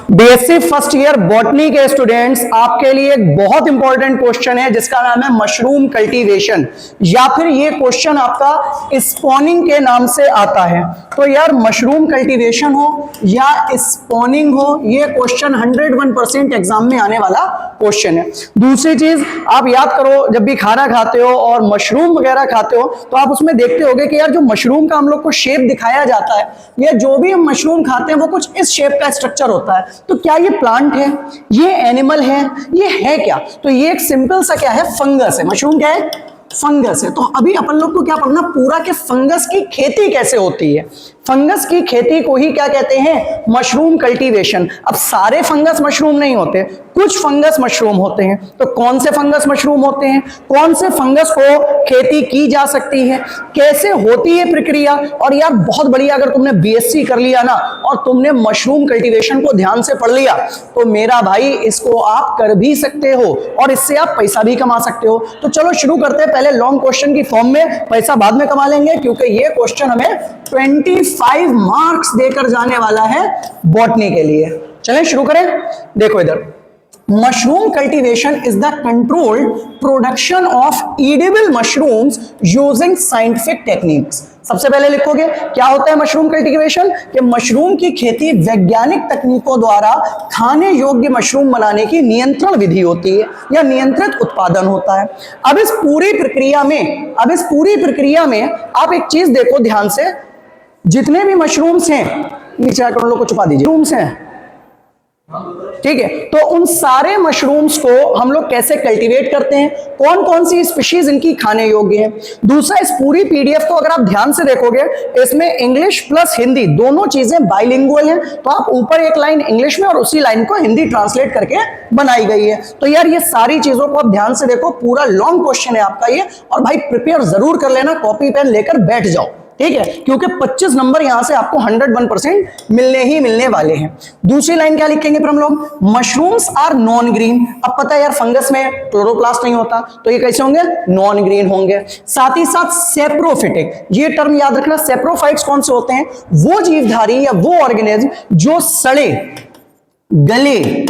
BSc first year botany के students, आपके लिए एक बहुत इंपॉर्टेंट क्वेश्चन है जिसका नाम है मशरूम कल्टीवेशन, या फिर ये क्वेश्चन आपका स्पॉनिंग के नाम से आता है। तो यार मशरूम कल्टीवेशन हो या स्पॉनिंग हो, ये क्वेश्चन 101% एग्जाम में आने वाला क्वेश्चन है। दूसरी चीज आप याद करो, जब भी खाना खाते हो और मशरूम वगैरह खाते हो तो आप उसमें देखते होगे कि यार जो मशरूम का हम लोग को शेप दिखाया जाता है, या जो भी हम मशरूम खाते हैं वो कुछ इस शेप का स्ट्रक्चर होता है। तो क्या ये प्लांट है, ये एनिमल है, ये है क्या? तो ये एक सिंपल सा क्या है, फंगस है। मशरूम क्या है? फंगस है। तो अभी अपन लोग को क्या पढ़ना, पूरा के फंगस की खेती कैसे होती है। फंगस की खेती को ही क्या कहते हैं, मशरूम कल्टीवेशन। अब सारे फंगस मशरूम नहीं होते, कुछ फंगस मशरूम होते हैं। तो कौन से फंगस मशरूम होते हैं, कौन से फंगस को खेती की जा सकती है, कैसे होती है प्रक्रिया। और यार बहुत बढ़िया, अगर तुमने बीएससी कर लिया ना और तुमने मशरूम कल्टीवेशन को ध्यान से पढ़ लिया तो मेरा भाई इसको आप कर भी सकते हो और इससे आप पैसा भी कमा सकते हो। तो चलो शुरू करते हैं। पहले लॉन्ग क्वेश्चन की फॉर्म में, पैसा बाद में कमा लेंगे क्योंकि ये क्वेश्चन हमें 25 मार्क्स देकर जाने वाला है बॉटनी के लिए। चलें शुरू करें। देखो इधर, mushroom cultivation is the controlled production of edible mushrooms using scientific techniques. सबसे पहले लिखोगे क्या होता है मशरूम कल्टीवेशन, कि मशरूम की खेती वैज्ञानिक तकनीकों द्वारा खाने योग्य मशरूम बनाने की नियंत्रण विधि होती है या नियंत्रित उत्पादन होता है। अब इस पूरी प्रक्रिया में आप एक चीज देखो ध्यान से, जितने भी मशरूम्स हैं, नीचे आकर उन लोग को छुपा दीजिए, मशरूम्स हैं, ठीक है। तो उन सारे मशरूम्स को हम लोग कैसे कल्टीवेट करते हैं, कौन कौन सी स्पीशीज इनकी खाने योग्य है। दूसरा, इस पूरी पीडीएफ को अगर आप ध्यान से देखोगे, इसमें इंग्लिश प्लस हिंदी दोनों चीजें बाइलिंगुअल हैं। तो आप ऊपर एक लाइन इंग्लिश में और उसी लाइन को हिंदी ट्रांसलेट करके बनाई गई है। तो यार ये सारी चीजों को आप ध्यान से देखो, पूरा लॉन्ग क्वेश्चन है आपका ये। और भाई प्रिपेयर जरूर कर लेना, कॉपी पेन लेकर बैठ जाओ, ठीक है, क्योंकि 25 नंबर यहां से आपको 101% मिलने ही मिलने वाले हैं। दूसरी लाइन क्या लिखेंगे फिर हम लोग, मशरूम्स आर नॉन ग्रीन। अब पता है यार फंगस में क्लोरोप्लास्ट नहीं होता, तो ये कैसे होंगे, नॉन ग्रीन होंगे। साथ ही साथ सेप्रोफिटिक, ये टर्म याद रखना। सेप्रोफाइट्स कौन से होते हैं, वो जीवधारी या वो ऑर्गेनिज्म जो सड़े गले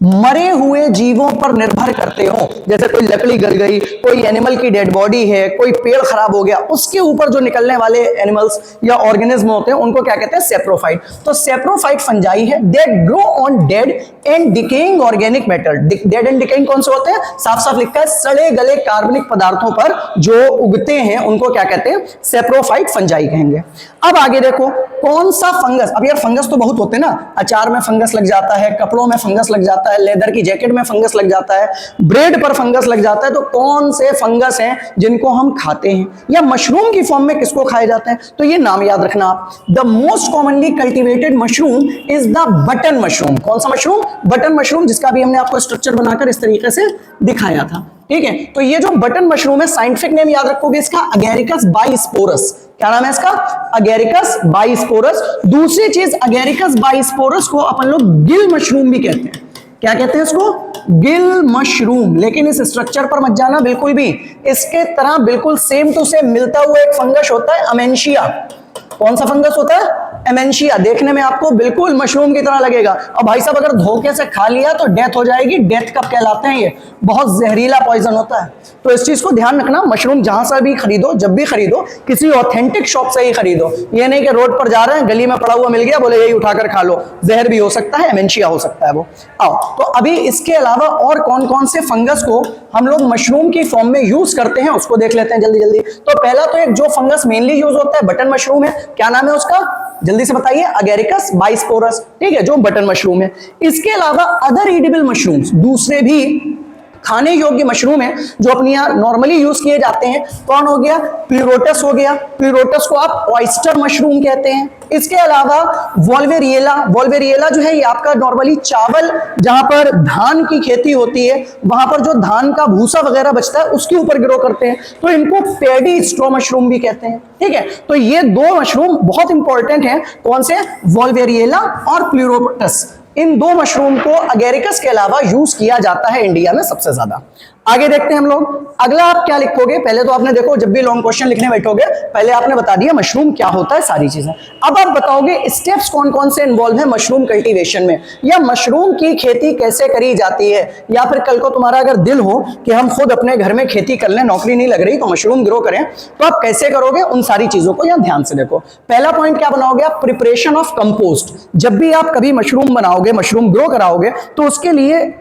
मरे हुए जीवों पर निर्भर करते हो। जैसे कोई लकड़ी गल गई, कोई एनिमल की डेड बॉडी है, कोई पेड़ खराब हो गया, उसके ऊपर जो निकलने वाले एनिमल्स या ऑर्गेनिज्म होते हैं उनको क्या कहते हैं, सेप्रोफाइट। तो सेप्रोफाइट फंजाई है that grow on dead and decaying organic matter. Dead and decaying कौन से होते हैं, साफ साफ लिखा है, सड़े गले कार्बनिक पदार्थों पर जो उगते हैं उनको क्या कहते हैं, सेप्रोफाइट फंजाई कहेंगे। अब आगे देखो कौन सा फंगस। अब यार फंगस तो बहुत होते हैं ना, अचार में फंगस लग जाता है, कपड़ों में फंगस लग जाता है, लेदर की जैकेट में फंगस लग जाता है, ब्रेड पर फंगस लग जाता है। तो कौन से फंगस हैं जिनको हम खाते हैं, या मशरूम की फॉर्म में किसको खाए जाते हैं, तो ये नाम याद रखना आप। The most commonly cultivated mushroom is the button mushroom. कौन सा मशरूम, बटन मशरूम, जिसका भी हमने आपको स्ट्रक्चर बनाकर इस तरीके से दिखाया था, ठीक है। तो ये जो बटन मशरूम है, साइंटिफिक नेम याद रखोगे इसका, अगेरिकस बाइस्पोरस। क्या नाम है इसका, अगेरिकस बाइस्पोरस। दूसरी चीज, अगेरिकस बाइस्पोरस को अपन लोग गिल मशरूम भी कहते हैं। क्या कहते हैं इसको, गिल मशरूम। लेकिन इस स्ट्रक्चर पर मत जाना बिल्कुल भी, इसके तरह बिल्कुल सेम टू सेम मिलता हुआ एक फंगस होता है अमेंशिया। कौन सा फंगस होता है, एमेंशिया। देखने में आपको बिल्कुल मशरूम की तरह लगेगा। और भाई साहब अगर धोखे से खा लिया तो डेथ हो जाएगी। डेथ कब कहलाते हैं, ये बहुत जहरीला पॉइजन होता है। तो इस चीज को ध्यान रखना, मशरूम जहां से भी खरीदो, जब भी खरीदो किसी ऑथेंटिक शॉप से ही खरीदो। ये नहीं कि रोड पर जा रहे हैं, गली में पड़ा हुआ मिल गया, बोले यही उठाकर खा लो, जहर भी हो सकता है, एमेंशिया हो सकता है वो। आओ, तो अभी इसके अलावा और कौन कौन से फंगस को हम लोग मशरूम की फॉर्म में यूज करते हैं उसको देख लेते हैं जल्दी जल्दी। तो पहला तो एक जो फंगस मेनली यूज होता है बटन मशरूम है, क्या नाम है उसका, जल्दी से बताइए, अगेरिकस बाइस्पोरस, ठीक है, जो बटन मशरूम है। इसके अलावा अदर ईडिबल मशरूम्स, दूसरे भी खाने योग्य मशरूम है जो अपनी यहाँ नॉर्मली यूज किए जाते हैं। कौन हो गया, प्यूरोटस हो गया। प्यूरोटस को आप ऑयस्टर मशरूम कहते हैं। इसके अलावा वोल्वेरिएला, वोल्वेरिएला जो है ये आपका नॉर्मली चावल, जहां पर धान की खेती होती है वहां पर जो धान का भूसा वगैरह बचता है उसके ऊपर ग्रो करते हैं, तो इनको पेडी स्ट्रॉ मशरूम भी कहते हैं, ठीक है। तो ये दो मशरूम बहुत इंपॉर्टेंट हैं, कौन से, वोल्वेरिएला और प्यूरोटस। इन दो मशरूम को अगेरिकस के अलावा यूज किया जाता है इंडिया में सबसे ज्यादा। आगे देखते हैं हम लोग। अगला आप क्या लिखोगे, पहले तो आपने देखो जब भी लॉन्ग क्वेश्चन लिखने बैठोगे पहले आपने बता दिया मशरूम क्या होता है, सारी चीजें। अब आप बताओगे स्टेप्स कौन कौन से इन्वॉल्व है मशरूम कल्टीवेशन में, या मशरूम की खेती कैसे करी जाती है, या फिर कल को तुम्हारा अगर दिल हो कि हम खुद अपने घर में खेती कर लें, नौकरी नहीं लग रही तो मशरूम ग्रो करें, तो आप कैसे करोगे, उन सारी चीजों को यहां ध्यान से देखो। पहला पॉइंट क्या बनाओगे आप, प्रिपरेशन ऑफ कंपोस्ट। जब भी आप कभी मशरूम बनाओगे, मशरूम ग्रो कराओगे, तो उसके लिए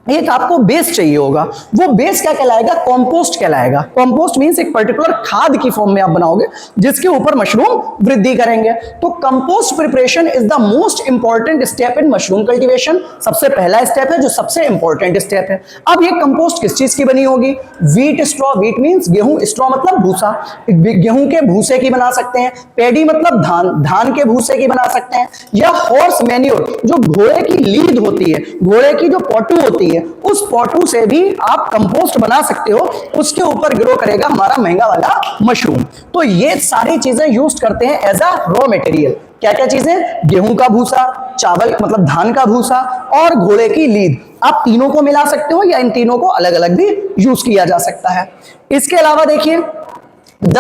एक आपको बेस चाहिए होगा। वो बेस क्या कहलाएगा, कंपोस्ट कहलाएगा। कंपोस्ट मींस एक पर्टिकुलर खाद की फॉर्म में आप बनाओगे जिसके ऊपर मशरूम वृद्धि करेंगे। तो compost preparation is the most important step in mushroom cultivation. सबसे पहला स्टेप है जो सबसे इंपॉर्टेंट स्टेप है। अब ये कंपोस्ट किस चीज की बनी होगी, व्हीट स्ट्रॉ, व्हीट मींस गेहूं, स्ट्रॉ मतलब भूसा, गेहूं के भूसे की बना सकते हैं, पैडी मतलब धान, धान के भूसे की बना सकते हैं, या हॉर्स मैन्योर जो घोड़े की लीद होती है, घोड़े की जो पोटू होती है, उस पोटू से भी आप कंपोस्ट बना सकते हो, उसके ऊपर ग्रो करेगा हमारा महंगा वाला मशरूम। तो ये सारी चीजें यूज करते हैं एज अ रॉ मटेरियल। क्या क्या चीजें, गेहूं का भूसा, चावल मतलब धान का भूसा, और घोड़े की लीद। आप तीनों को मिला सकते हो या इन तीनों को अलग अलग भी यूज किया जा सकता है। इसके अलावा देखिए द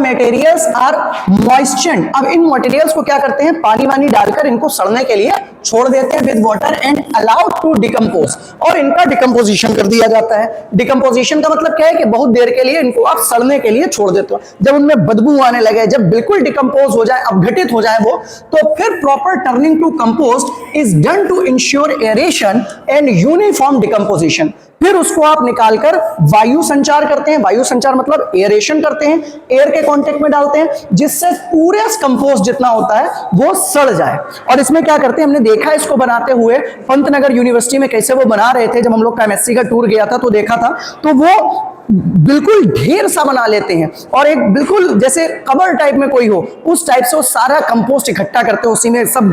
मटेरियल्स आर मॉइस्चर्ड। अब इन मटेरियल्स को क्या करते हैं, पानी वानी डालकर इनको सड़ने के लिए छोड़ देते हैं with water and allowed to decompose, और इनका डिकम्पोजिशन कर दिया जाता है। डिकम्पोजिशन का मतलब क्या है कि बहुत देर के लिए इनको आप सड़ने के लिए छोड़ देते हो। जब उनमें बदबू आने लगे, जब बिल्कुल डिकम्पोज हो जाए, अपघटित हो जाए वो, तो फिर proper turning to compost is done to ensure aeration and uniform decomposition. फिर उसको आप निकालकर वायु संचार करते हैं, वायु संचार मतलब एरेशन करते हैं, एयर के कांटेक्ट में डालते हैं, जिससे पूरे कंपोस्ट जितना होता है वो सड़ जाए। और इसमें क्या करते हैं, हमने देखा इसको बनाते हुए पंतनगर यूनिवर्सिटी में कैसे वो बना रहे थे। जब हम लोग का एमएससी का टूर गया था तो देखा था, तो वो बिल्कुल ढेर सा बना लेते हैं और एक बिल्कुल जैसे कबर टाइप में कोई हो उस टाइप से वो सारा कंपोस्ट इकट्ठा करते हैं। उसी में सब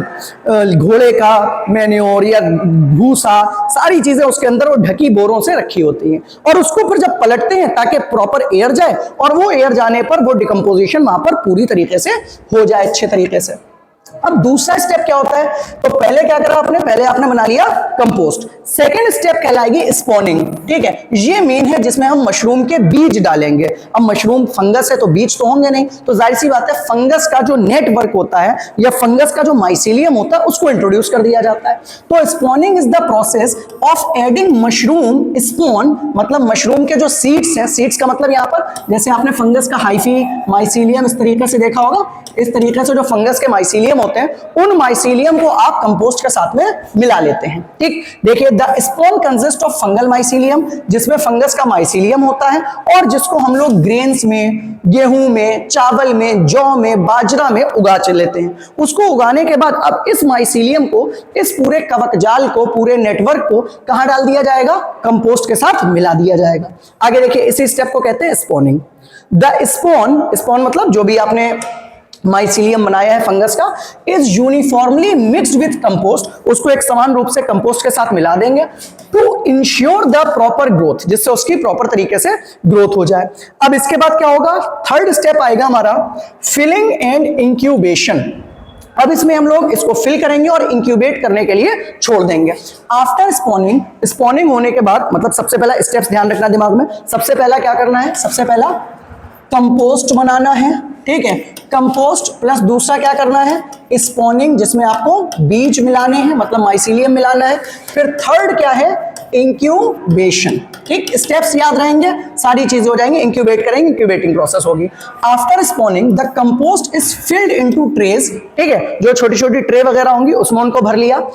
घोड़े का मैन्योर या भूसा, सारी चीजें उसके अंदर वो ढकी बोरों से रखी होती हैं, और उसको फिर जब पलटते हैं ताकि प्रॉपर एयर जाए, और वो एयर जाने पर वो डिकम्पोजिशन वहां पर पूरी तरीके से हो जाए, अच्छे तरीके से। अब दूसरा स्टेप क्या होता है, तो पहले क्या करा आपने, पहले आपने बना लिया कंपोस्ट। सेकेंड स्टेप कहलाएगी स्पॉनिंग। ठीक है, ये मेन है जिसमें हम मशरूम के बीज डालेंगे। अब मशरूम फंगस है तो बीज तो होंगे नहीं, तो जाहिर सी बात है फंगस का जो नेटवर्क होता है या फंगस का जो माइसीलियम होता है उसको इंट्रोड्यूस कर दिया जाता है। तो spawning is the process of adding mushroom spawn, मतलब मशरूम के जो सीड्स हैं, सीड्स का मतलब यहाँ पर जैसे आपने फंगस का हाइफी माइसीलियम इस तरीके से देखा होगा, इस तरीके से जो फंगस के माइसीलियम होते हैं उन माइसीलियम को आप कंपोस्ट के साथ में मिला लेते हैं। ठीक, देखिए the spawn consist of fungal mycelium, जिसमें फंगस का माइसीलियम होता है और जिसको हम लोग ग्रेन्स में, गेहूं में, चावल में, जौ में, बाजरा में उगा लेते हैं। उसको उगाने के बाद अब इस माइसीलियम को, इस पूरे कवक जाल को, पूरे नेटवर्क को कहां डाल दिया जाएगा, कंपोस्ट के साथ मिला दिया जाएगा। आगे देखिए इसी स्टेप को कहते हैं स्पॉनिंग। द स्पॉन मतलब जो भी आपने माइसीलियम बनाया है फंगस का, is uniformly mixed with compost, उसको एक समान रूप से कंपोस्ट के साथ मिला देंगे to ensure the proper growth, जिससे उसकी प्रॉपर तरीके से ग्रोथ हो जाए। अब इसके बाद क्या होगा, थर्ड स्टेप आएगा हमारा फिलिंग एंड इंक्यूबेशन। अब इसमें हम लोग इसको फिल करेंगे और इंक्यूबेट करने के लिए छोड़ देंगे। आफ्टर स्पॉनिंग, स्पॉनिंग होने के बाद मतलब सबसे पहला स्टेप्स ध्यान रखना दिमाग में, सबसे पहला क्या करना है, सबसे पहला कंपोस्ट बनाना है। ठीक है, कंपोस्ट प्लस दूसरा क्या करना है, स्पॉनिंग, जिसमें आपको बीज मिलाने हैं मतलब माइसीलियम मिलाना है। फिर थर्ड क्या है, इंक्यूबेशन। ठीक, स्टेप्स याद रहेंगे, सारी चीजें हो जाएंगी, इंक्यूबेट करेंगे, इंक्यूबेटिंग प्रोसेस होगी। After spawning the compost is filled into trays. ठीक है, जो छोटी छोटी ट्रे वगैरह होंगी उसमें उनको भर लिया,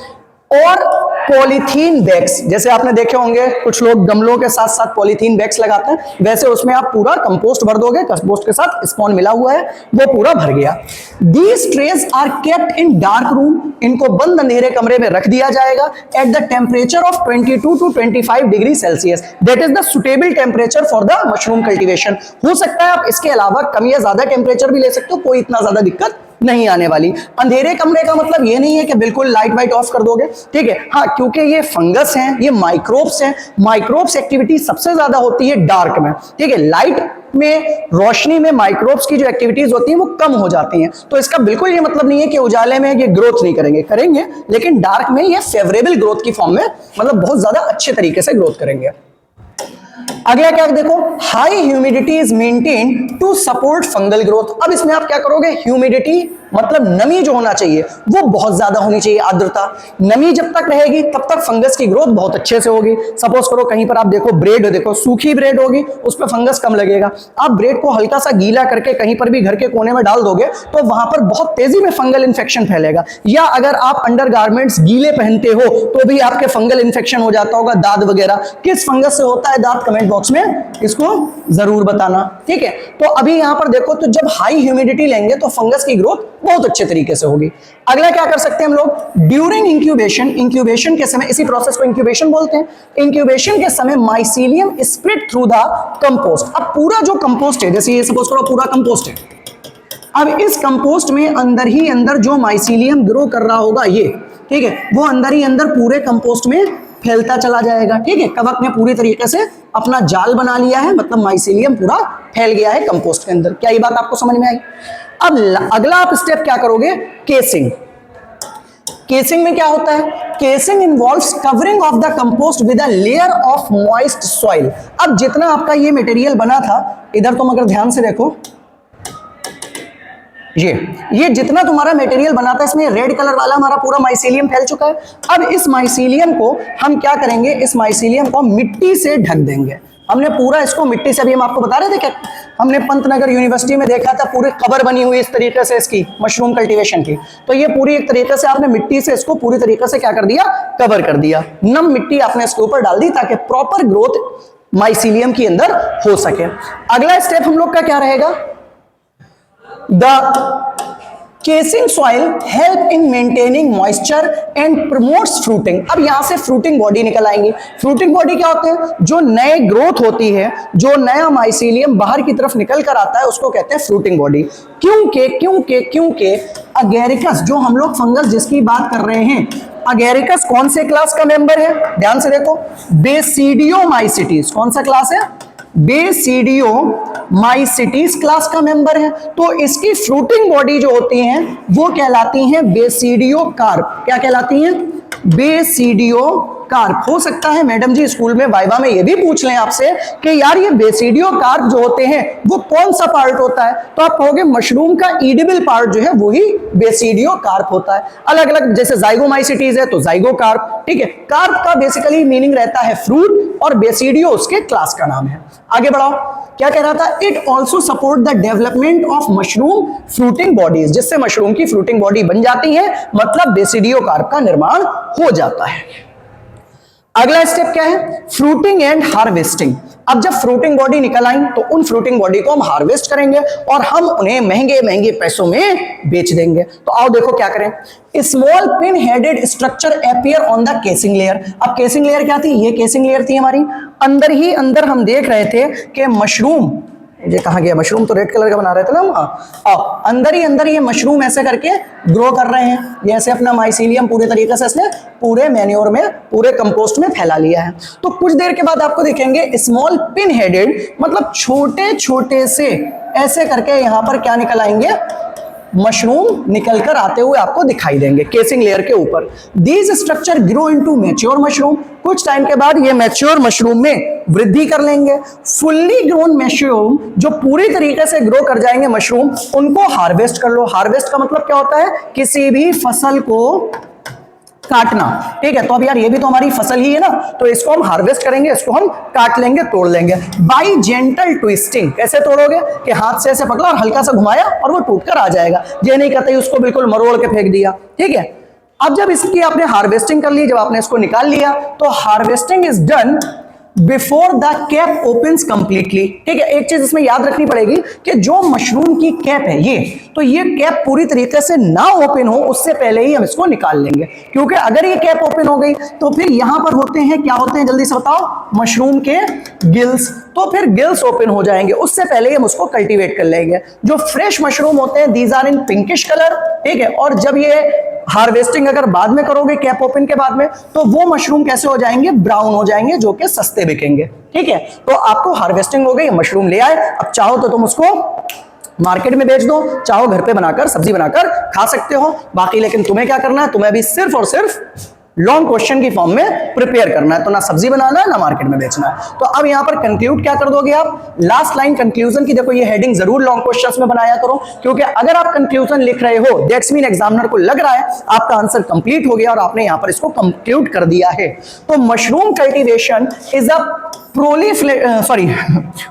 और पॉलीथीन बैग्स, जैसे आपने देखे होंगे कुछ लोग गमलों के साथ साथ पॉलीथीन बैग्स लगाते हैं, वैसे उसमें आप पूरा कंपोस्ट भर दोगे, कंपोस्ट के साथ स्पॉन मिला हुआ है वो पूरा भर गया। These trays are kept in dark room, इनको बंद अंधेरे कमरे में रख दिया जाएगा at the temperature of 22 to 25 degree Celsius, that is the suitable temperature for the mushroom cultivation. हो सकता है आप इसके अलावा कम या ज्यादा टेम्परेचर भी ले सकते हो, कोई इतना ज्यादा दिक्कत नहीं आने वाली। अंधेरे कमरे का मतलब ये नहीं है कि बिल्कुल लाइट वाइट ऑफ कर दोगे, ठीक है। हाँ, क्योंकि ये फंगस हैं, ये माइक्रोब्स हैं, माइक्रोब्स एक्टिविटी सबसे ज्यादा होती है डार्क में, ठीक है। लाइट में, रोशनी में माइक्रोब्स की जो एक्टिविटीज होती हैं वो कम हो जाती हैं। तो इसका बिल्कुल ये मतलब नहीं है कि उजाले में ये ग्रोथ नहीं करेंगे, करेंगे, लेकिन डार्क में ये फेवरेबल ग्रोथ की फॉर्म में, मतलब बहुत ज्यादा अच्छे तरीके से ग्रोथ करेंगे। अगला क्या देखो, high humidity is maintain to support fungal growth. अब इसमें आप क्या करोगे, ह्यूमिडिटी मतलब नमी जो होना चाहिए वो बहुत ज्यादा होनी चाहिए, आर्द्रता। नमी जब तक रहेगी तब तक फंगस की ग्रोथ बहुत अच्छे से होगी। सपोज करो कहीं पर आप देखो ब्रेड, देखो सूखी ब्रेड होगी, उस पर फंगस कम लगेगा। आप ब्रेड को हल्का सा गीला करके कहीं पर भी घर के कोने में डाल दोगे तो वहां पर बहुत तेजी में फंगल इन्फेक्शन फैलेगा। या अगर आप अंडरगारमेंट्स गीले पहनते हो तो भी आपके फंगल इन्फेक्शन हो जाता होगा, दाद वगैरह। किस फंगस से होता है दाद, कमेंट बॉक्स में इसको जरूर बताना, ठीक है। तो अभी यहां पर देखो, तो जब हाई ह्यूमिडिटी लेंगे तो फंगस की ग्रोथ बहुत अच्छे तरीके से होगी। अगला क्या कर सकते हैं हम लोग, ड्यूरिंग इंक्यूबेशन, इंक्यूबेशन के समय, इसी प्रोसेस को इंक्यूबेशन बोलते हैं। इंक्यूबेशन के समय mycelium spread through the compost. अब पूरा जो कंपोस्ट है, जैसे ये सपोज करो पूरा कंपोस्ट है, अब इस कंपोस्ट में अंदर ही अंदर जो माइसीलियम ग्रो कर रहा होगा ये, ठीक है, वो अंदर ही अंदर पूरे कंपोस्ट में फैलता चला जाएगा, ठीक है। कवक ने पूरी तरीके से अपना जाल बना लिया है, मतलब माइसीलियम पूरा फैल गया है कंपोस्ट के अंदर। क्या ये बात आपको समझ में आई? अब अगला आप स्टेप क्या करोगे, केसिंग। केसिंग में क्या होता है, casing involves covering of the compost with a layer of moist soil. अब जितना आपका ये मटेरियल बना था, इधर तुम अगर ध्यान से देखो, ये जितना तुम्हारा मटेरियल बना था, इसमें रेड कलर वाला हमारा पूरा माइसीलियम फैल चुका है। अब इस माइसीलियम को हम क्या करेंगे, इस माइसीलियम को मिट्टी से ढक देंगे। हमने पूरा इसको मिट्टी से, अभी हम आपको बता रहे थे क्या, हमने पंतनगर यूनिवर्सिटी में देखा था, पूरी कबर बनी हुई इस तरीके से इसकी मशरूम कल्टीवेशन की। तो ये पूरी एक तरीके से आपने मिट्टी से इसको पूरी तरीके से क्या कर दिया, कवर कर दिया। नम मिट्टी आपने इसके ऊपर डाल दी ताकि प्रॉपर ग्रोथ माइसीलियम के अंदर हो सके। अगला स्टेप हम लोग का क्या रहेगा, The casing soil help in maintaining moisture and promotes fruiting। अब यहां से फ्रूटिंग बॉडी निकल आएंगी। फ्रूटिंग बॉडी क्या होते हैं, जो नए ग्रोथ होती है, जो नया माइसीलियम बाहर की तरफ निकल कर आता है उसको कहते हैं फ्रूटिंग बॉडी। क्योंकि अगेरिकस, जो हम लोग फंगस जिसकी बात कर रहे हैं, अगेरिकस कौन से क्लास का मेंबर है, ध्यान से देखो, बेसिडियोमाइसिटीज। कौन सा क्लास है, बेसिडियोमाइसिटीज क्लास का मेंबर है। तो इसकी फ्रूटिंग बॉडी जो होती हैं वो कहलाती हैं बेसिडियोकार्प। क्या कहलाती हैं, बेसिडियोकार्प। हो सकता है मैडम जी स्कूल में वाइवा में ये भी पूछ लें आपसे कि यार ये बेसिडियोकार्प जो होते हैं वो कौन सा पार्ट होता है, तो आप कहोगे मशरूम का ईडिबल पार्ट जो है वही बेसिडियोकार्प होता है। अलग अलग, जैसे जाइगोमाइसिटीज है तो जाइगोकार्प, ठीक है। कार्प का बेसिकली मीनिंग रहता है फ्रूट और बेसिडियो उसके क्लास का नाम है। आगे बढ़ाओ, क्या कह रहा था, it also support the development of mushroom fruiting bodies, जिससे मशरूम की फ्रूटिंग बॉडी बन जाती है, मतलब बेसिडियोकार्प का निर्माण हो जाता है। अगला स्टेप क्या है, फ्रूटिंग एंड हार्वेस्टिंग। अब जब फ्रूटिंग बॉडी निकल आई तो उन फ्रूटिंग बॉडी को हम हार्वेस्ट करेंगे और हम उन्हें महंगे महंगे पैसों में बेच देंगे। तो आओ देखो क्या करें, small pin headed structure appear on the casing layer. अब केसिंग लेयर क्या थी, ये केसिंग लेयर थी हमारी। अंदर ही अंदर हम देख रहे थे कि मशरूम, ये कहाँ गया, मशरूम तो रेड कलर का बना रहे थे ना हम। अंदर ही अंदर ये मशरूम ऐसे करके ग्रो कर रहे हैं, ये ऐसे अपना माइसीलियम पूरे तरीके से इसने पूरे मैन्योर में, पूरे कंपोस्ट में फैला लिया है। तो कुछ देर के बाद आपको दिखेंगे स्मॉल पिन हेडेड, मतलब छोटे छोटे से ऐसे करके यहाँ पर क्या निकल आएंगे, मशरूम निकलकर आते हुए आपको दिखाई देंगे केसिंग लेयर के ऊपर। These structure grow into mature mushroom. कुछ टाइम के बाद ये मैच्योर मशरूम में वृद्धि कर लेंगे। फुल्ली ग्रोन मशरूम, जो पूरी तरीके से ग्रो कर जाएंगे मशरूम, उनको हार्वेस्ट कर लो। हार्वेस्ट का मतलब क्या होता है, किसी भी फसल को काटना, ठीक है। तो अब यार ये भी तो हमारी फसल ही है ना, तो इसको हम हार्वेस्ट करेंगे, इसको हम काट लेंगे, तोड़ लेंगे बाय जेंटल ट्विस्टिंग। कैसे तोड़ोगे कि हाथ से ऐसे पकड़ा और हल्का सा घुमाया और वो टूटकर आ जाएगा। ये नहीं कहते उसको बिल्कुल मरोड़ के फेंक दिया, ठीक है। अब जब इसकी आपने हार्वेस्टिंग कर ली, जब आपने इसको निकाल लिया, तो harvesting is done before the cap opens completely. ठीक है, एक चीज इसमें याद रखनी पड़ेगी कि जो मशरूम की कैप है ये, तो ये कैप पूरी तरीके से ना ओपन हो उससे पहले ही हम इसको निकाल लेंगे, क्योंकि अगर ये कैप ओपन हो गई तो फिर यहां पर होते हैं, क्या होते हैं जल्दी से बताओ, मशरूम के गिल्स, तो फिर गिल्स ओपन हो जाएंगे, उससे पहले ही हम उसको कल्टीवेट कर लेंगे। जो फ्रेश मशरूम होते हैं these are in pinkish colour. ठीक है, और जब ये हार्वेस्टिंग अगर बाद में करोगे कैप ओपन के बाद में, तो वो मशरूम कैसे हो जाएंगे, ब्राउन हो जाएंगे, जो कि सस्ते बिकेंगे। ठीक है, तो आपको हार्वेस्टिंग हो गई, मशरूम ले आए, अब चाहो तो तुम उसको मार्केट में बेच दो, चाहो घर पे बनाकर सब्जी बनाकर खा सकते हो। बाकी लेकिन तुम्हें क्या करना है, तुम्हें अभी सिर्फ और सिर्फ लॉन्ग क्वेश्चन की फॉर्म में प्रिपेयर करना है, तो ना सब्जी बनाना है ना मार्केट में बेचना है। तो अब यहां पर कंक्लूड क्या कर दोगे आप, लास्ट लाइन कंक्लूजन की, देखो ये हेडिंग जरूर लॉन्ग क्वेश्चंस में बनाया करो, क्योंकि अगर आप कंक्लूजन लिख रहे हो दैट्स मीन एग्जामिनर को लग रहा है आपका आंसर कंप्लीट हो गया और आपने यहां पर इसको कंक्लूड कर दिया है। तो mushroom cultivation is a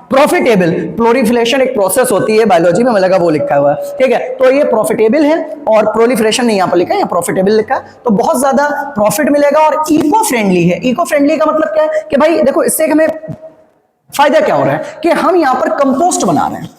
profitable, proliferation एक प्रोसेस होती है बायोलॉजी में, मुझे लगा वो लिखा हुआ है। ठीक है, तो ये प्रॉफिटेबल है और प्रोलिफरेशन नहीं यहां पर लिखा है, प्रॉफिटेबल लिखा है, तो बहुत ज्यादा प्रॉफिट मिलेगा और इको फ्रेंडली है। इको फ्रेंडली का मतलब क्या है कि भाई देखो इससे हमें फायदा क्या हो रहा है कि हम यहां पर कंपोस्ट बना रहे हैं।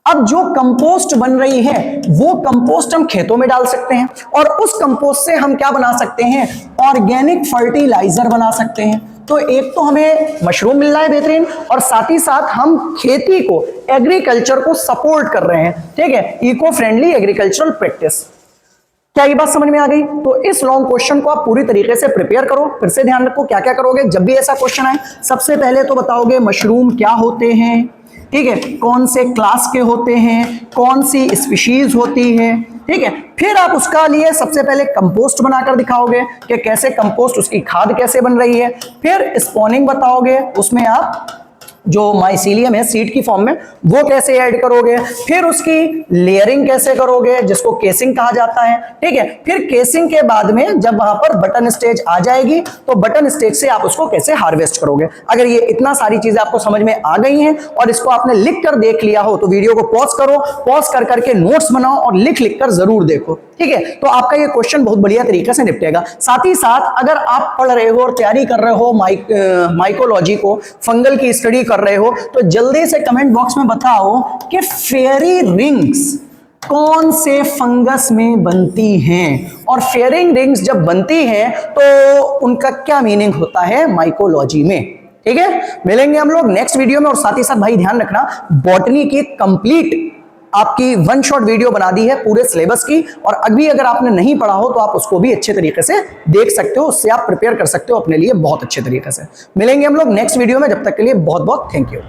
अब जो कंपोस्ट बन रही है वो कंपोस्ट हम खेतों में डाल सकते हैं और उस कंपोस्ट से हम क्या बना सकते हैं, ऑर्गेनिक फर्टिलाइजर बना सकते हैं। तो एक तो हमें मशरूम मिल रहा है बेहतरीन, और साथ ही साथ हम खेती को, एग्रीकल्चर को सपोर्ट कर रहे हैं। ठीक है, इको फ्रेंडली एग्रीकल्चरल प्रैक्टिस। क्या ये बात समझ में आ गई? तो इस लॉन्ग क्वेश्चन को आप पूरी तरीके से प्रिपेयर करो। फिर से ध्यान रखो क्या क्या करोगे जब भी ऐसा क्वेश्चन आए। सबसे पहले तो बताओगे मशरूम क्या होते हैं, ठीक है, कौन से क्लास के होते हैं, कौन सी स्पीशीज होती है। ठीक है, फिर आप उसका लिए सबसे पहले कंपोस्ट बनाकर दिखाओगे कि कैसे कंपोस्ट, उसकी खाद कैसे बन रही है। फिर स्पॉनिंग बताओगे, उसमें आप जो माइसीलियम है सीड की फॉर्म में वो कैसे ऐड करोगे। फिर उसकी लेयरिंग कैसे करोगे, जिसको केसिंग कहा जाता है। ठीक है, फिर केसिंग के बाद में जब वहां पर बटन स्टेज आ जाएगी तो बटन स्टेज से आप उसको कैसे हार्वेस्ट करोगे। अगर ये इतना सारी चीजें आपको समझ में आ गई हैं और इसको आपने लिख कर देख लिया हो तो वीडियो को पॉज करो, पॉज कर करके नोट्स बनाओ और लिख लिख कर जरूर देखो। ठीक है, तो आपका ये क्वेश्चन बहुत बढ़िया तरीके से निपटेगा। साथ ही साथ अगर आप पढ़ रहे हो और तैयारी कर रहे हो माइकोलॉजी को, फंगल की स्टडी कर रहे हो, तो जल्दी से कमेंट बॉक्स में बताओ कि फेरी रिंग्स कौन से फंगस में बनती हैं और फेरी रिंग्स जब बनती हैं तो उनका क्या मीनिंग होता है माइकोलॉजी में। ठीक है, मिलेंगे हम लोग नेक्स्ट वीडियो में। और साथ ही साथ भाई ध्यान रखना, बॉटनी की कंप्लीट आपकी वन शॉट वीडियो बना दी है पूरे सिलेबस की, और अभी अगर आपने नहीं पढ़ा हो तो आप उसको भी अच्छे तरीके से देख सकते हो, उससे आप प्रिपेयर कर सकते हो अपने लिए बहुत अच्छे तरीके से। मिलेंगे हम लोग नेक्स्ट वीडियो में, जब तक के लिए बहुत बहुत थैंक यू।